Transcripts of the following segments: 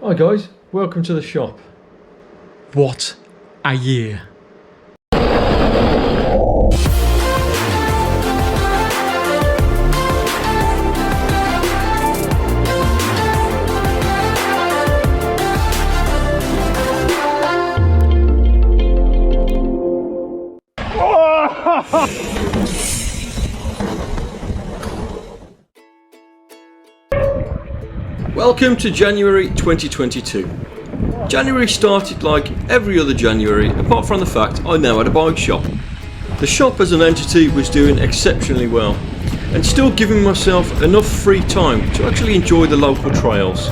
Hi guys, welcome to the shop. What a year. Welcome to January 2022. January started like every other January, apart from the fact I now had a bike shop. The shop as an entity was doing exceptionally well, and still giving myself enough free time to actually enjoy the local trails.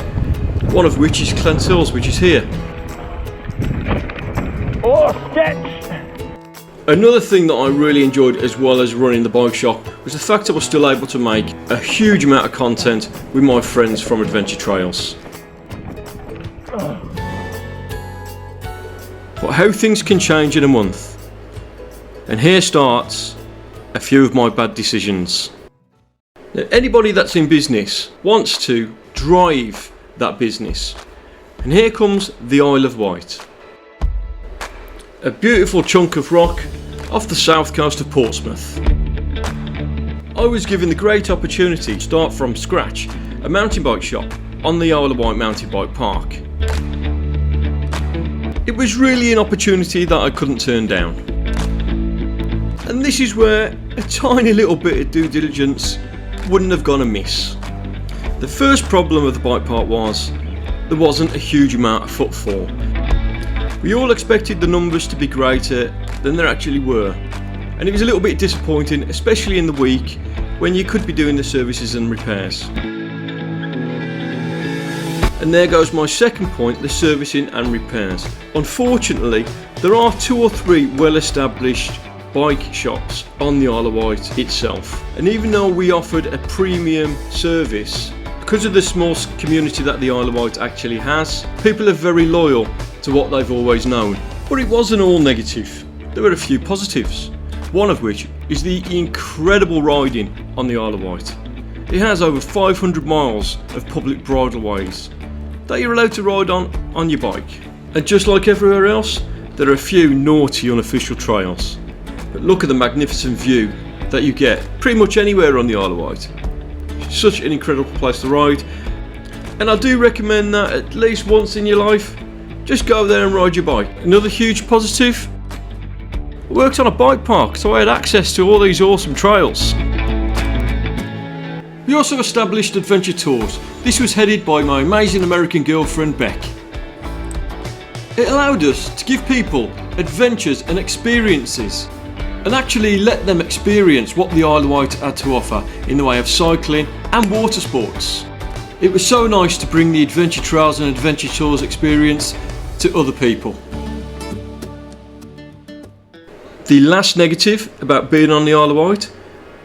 One of which is Clentils, which is here. Oh, sketch! Another thing that I really enjoyed as well as running the bike shop was the fact I was still able to make a huge amount of content with my friends from Adventure Trails. But how things can change in a month. And here starts a few of my bad decisions. Now, anybody that's in business wants to drive that business. And here comes the Isle of Wight. A beautiful chunk of rock off the south coast of Portsmouth. I was given the great opportunity to start from scratch a mountain bike shop on the Isle of Wight Mountain Bike Park. It was really an opportunity that I couldn't turn down. And this is where a tiny little bit of due diligence wouldn't have gone amiss. The first problem of the bike park was there wasn't a huge amount of footfall. We all expected the numbers to be greater than there actually were, and it was a little bit disappointing, especially in the week when you could be doing the services and repairs. And there goes my second point, the servicing and repairs. Unfortunately, there are 2 or 3 well-established bike shops on the Isle of Wight itself, and even though we offered a premium service, because of the small community that the Isle of Wight actually has, people are very loyal to what they've always known. But it wasn't all negative. There were a few positives. One of which is the incredible riding on the Isle of Wight. It has over 500 miles of public bridleways that you're allowed to ride on your bike. And just like everywhere else, there are a few naughty unofficial trails. But look at the magnificent view that you get pretty much anywhere on the Isle of Wight. Such an incredible place to ride, and I do recommend that at least once in your life. Just go there and ride your bike. Another huge positive, I worked on a bike park, so I had access to all these awesome trails. We also established adventure tours. This was headed by my amazing American girlfriend Beck. It allowed us to give people adventures and experiences, and actually let them experience what the Isle of Wight had to offer in the way of cycling and water sports. It was so nice to bring the adventure trails and adventure tours experience to other people. The last negative about being on the Isle of Wight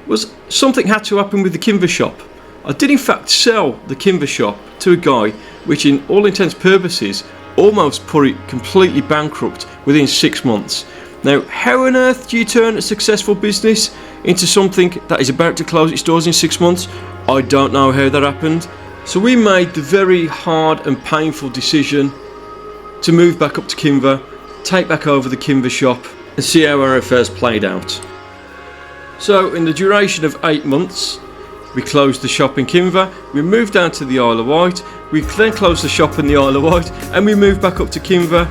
was something had to happen with the Kinver shop. I did in fact sell the Kinver shop to a guy which in all intents and purposes almost put it completely bankrupt within 6 months. Now, how on earth do you turn a successful business into something that is about to close its doors in 6 months? I don't know how that happened. So we made the very hard and painful decision to move back up to Kinver, take back over the Kinver shop and see how our affairs played out. So in the duration of 8 months, we closed the shop in Kinver, we moved down to the Isle of Wight, we then closed the shop in the Isle of Wight and we moved back up to Kinver.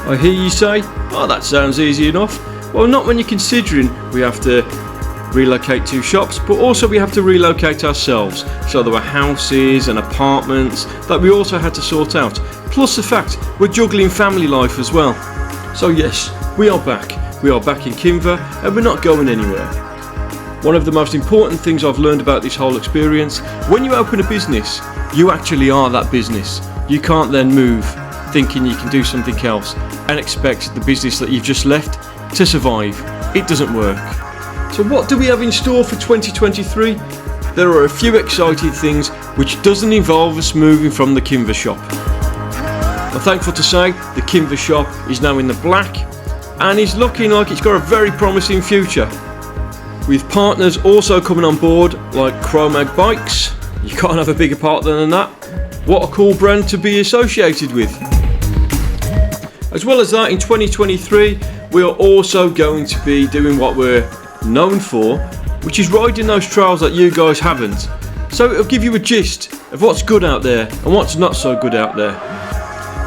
I hear you say, oh, that sounds easy enough. Well, not when you're considering we have to relocate 2 shops, but also we have to relocate ourselves. So there were houses and apartments that we also had to sort out. Plus the fact we're juggling family life as well. So yes, we are back. We are back in Kinver and we're not going anywhere. One of the most important things I've learned about this whole experience, when you open a business, you actually are that business. You can't then move thinking you can do something else and expect the business that you've just left to survive. It doesn't work. So what do we have in store for 2023? There are a few exciting things which doesn't involve us moving from the Kinver shop. I'm thankful to say the Kinver shop is now in the black and is looking like it's got a very promising future. With partners also coming on board like Chromag Bikes, you can't have a bigger partner than that. What a cool brand to be associated with. As well as that, in 2023 we are also going to be doing what we're known for, which is riding those trails that you guys haven't. So it'll give you a gist of what's good out there and what's not so good out there.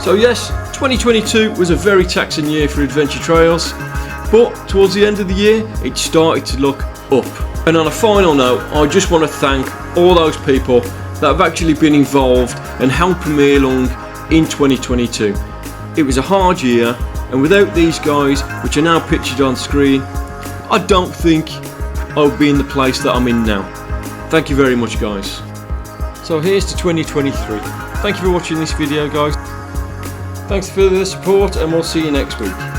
So yes, 2022 was a very taxing year for adventure trails, but towards the end of the year it started to look up. And on a final note, I just want to thank all those people that have actually been involved and helping me along in 2022. It was a hard year, and without these guys, which are now pictured on screen, I don't think I would be in the place that I'm in now. Thank you very much, guys. So here's to 2023. Thank you for watching this video, guys. Thanks for the support, and we'll see you next week.